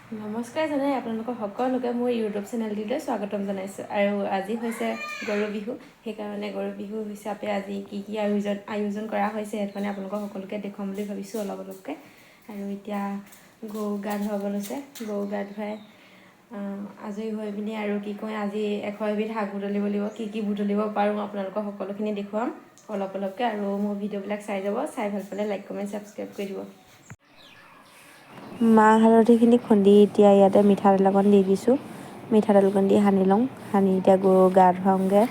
নমস্কাৰ জনাই আপোনালোকক সকলোকে মোৰ ইউটিউব চেনেলটিলৈ স্বাগতম জনাইছোঁ। আৰু আজি হৈছে গৰু বিহু, সেইকাৰণে গৰু বিহু হিচাপে আজি কি আয়োজন কৰা হৈছে সেইকাৰণে আপোনালোকক সকলোকে দেখুৱাম বুলি ভাবিছোঁ অলপকৈ। আৰু এতিয়া গৰু গা ধুৱাব লৈছে, গৰু গা ধুৱাই আজৰি হৈ পিনি আৰু কি কয় আজি 100 এবিধ শাক বুটলিব লাগিব। কি বুটলিব পাৰোঁ আপোনালোকক সকলোখিনি দেখুৱাম অলপকৈ। আৰু মোৰ ভিডিঅ'বিলাক চাই যাব, চাই ভাল পালে লাইক কমেণ্ট ছাবস্ক্ৰাইব কৰি দিব। মাহ হালধিখিনি খুন্দি এতিয়া ইয়াতে মিঠাতেল অকণ দি দিছোঁ। মিঠাতেল অকণ দি সানি লওঁ, সানি এতিয়া গৰু গা ধুৱাওঁগৈ।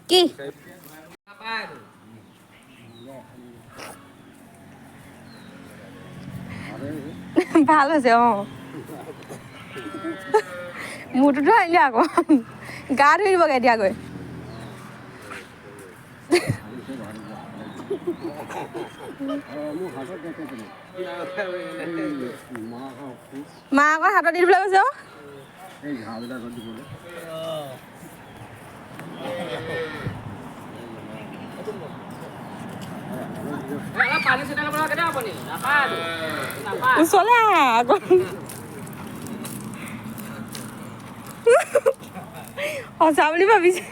কি ভাল হৈছে মোৰটোতো আহিলে আকৌ গা ধুই দিবগৈ এতিয়া গৈ। মা আকৌ হাতত দি দিবলৈ কৈছে। ওচৰলৈ আহা আকৌ সঁচা বুলি ভাবিছে।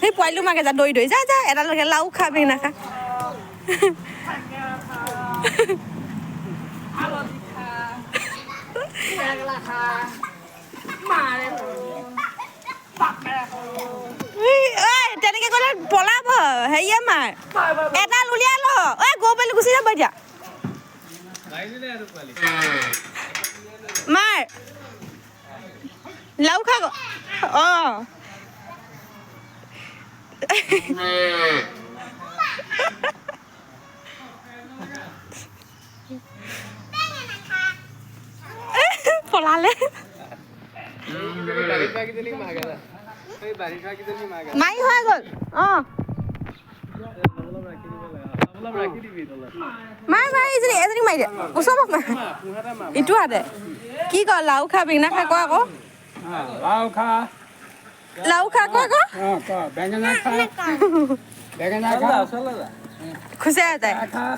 সেই পোৱালিটো মাকে যা দৈ যা যা এডালৈকে লাও খা বেঙেনা খা। তেনেকে গ'লে পলাব হেৰিয়ে মাৰ এডাল উলিয়াই ল। গৰু পোৱালি গুচি যাব এতিয়া মাৰ লাও খা। পলালে মাৰি হৈ গ'ল। এজনী মাৰি দিয়া ওচৰ ইটো হাতে কি ক লাও খা বেঙেনা খা ক আকৌ লাও খা ক বেঙেনা খা খুচে তাই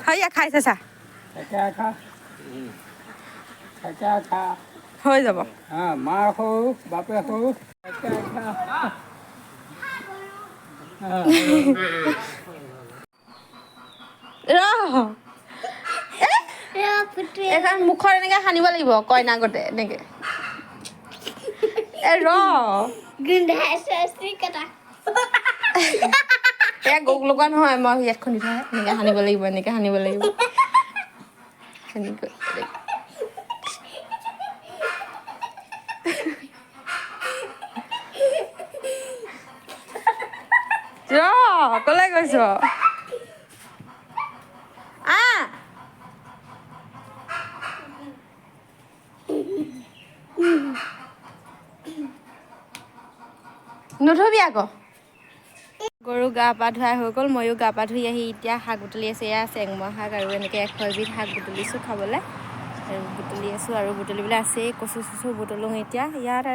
হেৰিয়া খাইছে চা হৈ যাব। মাৰ সৰু বাপে সৰু এইখন মুখত এনেকে সানিব লাগিব কইনা আগতে এনেকে গৰুক লগোৱা নহয়, মই ইয়াত খুন্দি থোৱা এনেকে সানিব লাগিব, এনেকে সানিব লাগিব। কলৈ গৈছ? নধবি আকৌ। গৰু গা পা ধুৱাই হৈ গ'ল, ময়ো গা পা ধুই আহি এতিয়া শাক বুটলি আছোঁ। এয়া চেংমৰা শাক আৰু এনেকৈ 100 এবিধ শাক বুটলিছোঁ খাবলৈ। আৰু বুটলি আছোঁ আৰু বুটলিবলৈ আছেই। কচু চচু বুটলোঁ এতিয়া। ইয়াত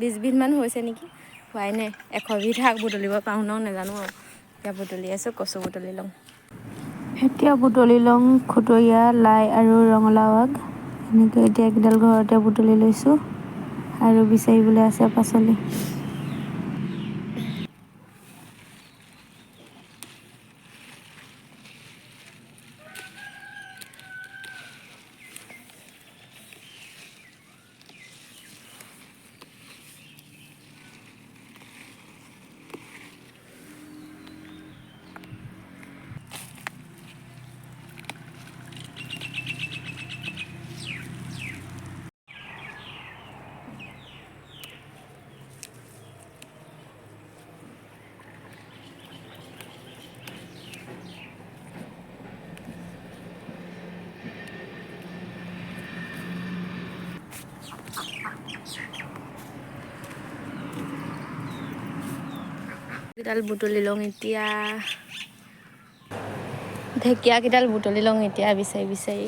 20 বিধমান হৈছে নেকি, হোৱাই নাই। 100 বিধ শাক বুটলিব পাৰোঁ ন নাজানো আৰু। এতিয়া বুটলি আছোঁ, কচু বুটলি লওঁ। এতিয়া বুটলি লওঁ খুতৰীয়া, লাই আৰু ৰঙালাও আগ। এনেকৈ এতিয়া একডাল ঘৰতে বুটলি লৈছোঁ আৰু বিচাৰিবলৈ আছে পাচলি। কেইডাল বুটলি লওঁ এতিয়া, ঢেকীয়াকেইডাল বুটলি লওঁ এতিয়া বিচাৰি বিচাৰি।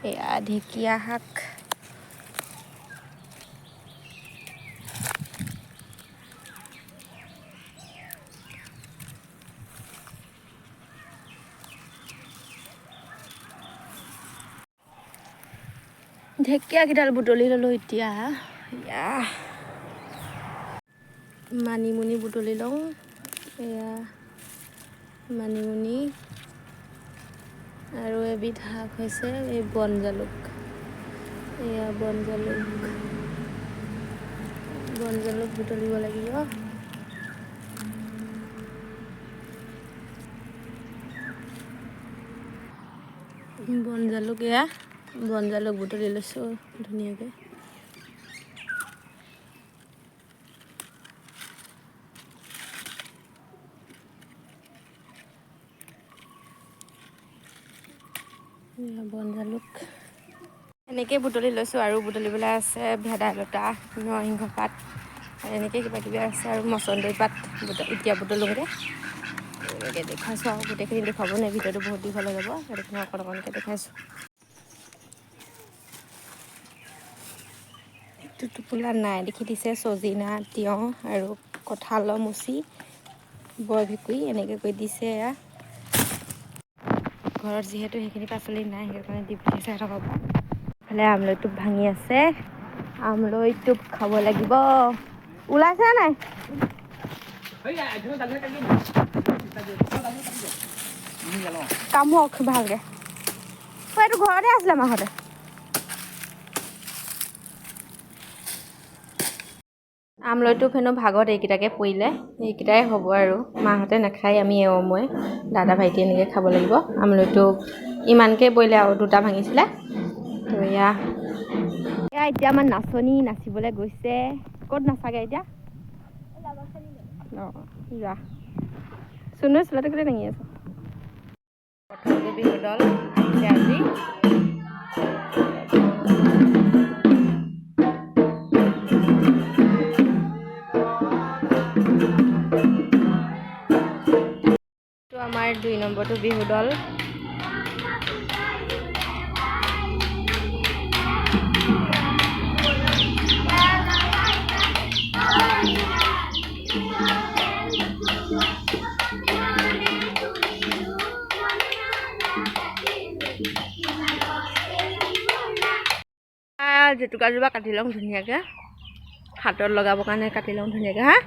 এয়া ঢেকীয়া শাক, ঢেকীয়া কেইডাল বুটলি ল'লোঁ এতিয়া। এয়া মানিমুনি বুটলি লওঁ। এয়া মানিমুনি আৰু এবিধ শাক হৈছে এই বন জালুক। এয়া বন জালুক বুটলিব লাগিব। বন জালুক বুটলি লৈছোঁ ধুনীয়াকৈ। বন জালুক এনেকৈ বুটলি লৈছোঁ আৰু বুটলিবলৈ আছে ভেদাইলতা, নৰসিংহ পাত আৰু এনেকৈ কিবা কিবি আছে আৰু মচন্দৰী পাত এতিয়া বুটলোঁগৈ। এনেকৈ দেখাইছোঁ আৰু গোটেইখিনি দেখুৱাব নাই, ভিডিঅ'টো বহুত দীঘল হৈ যাব, সেইখিনি অকণ অকণকৈ দেখাইছোঁ। এইটো টোপোলা নাই দেখি দিছে চজিনা, তিয়ঁহ আৰু কঁঠালৰ মুচি, বৰ ভেকুৰী এনেকৈ কৰি দিছে। এয়া ঘৰত যিহেতু সেইখিনি পাচলি নাই, সেইকাৰণে দি পঠিয়াইছে সিহঁতৰ পৰা। ইফালে আমলৈ টোপ ভাঙি আছে, আমলৈ টোপ খাব লাগিব। ওলাইছে নাই? কামক ভালকে। এইটো ঘৰতে আছিলে মাহঁতে। আমলৈটো হেনো ভাগত এইকেইটাকে পৰিলে, এইকেইটাই হ'ব আৰু মাহঁতে নাখায়, আমি মই দাদা ভাইটি এনেকৈ খাব লাগিব। আমলৈটো ইমানকৈ পৰিলে আৰু দুটা ভাঙিছিলে। তো এয়া এতিয়া আমাৰ নাচনী নাচিবলৈ গৈছে। ক'ত নাচাগে এতিয়া? অঁ যোৱা চুনুৰ চোলাটো কেলৈ দাঙি আছো? প্ৰথমটো বিহু দল আহিছে আজি। আমাৰ 2 নম্বৰটো বিহু দল। জেতুকাজোপা কাটি লওঁ ধুনীয়াকৈ, হাতত লগাবৰ কাৰণে কাটি লওঁ ধুনীয়াকৈ। হা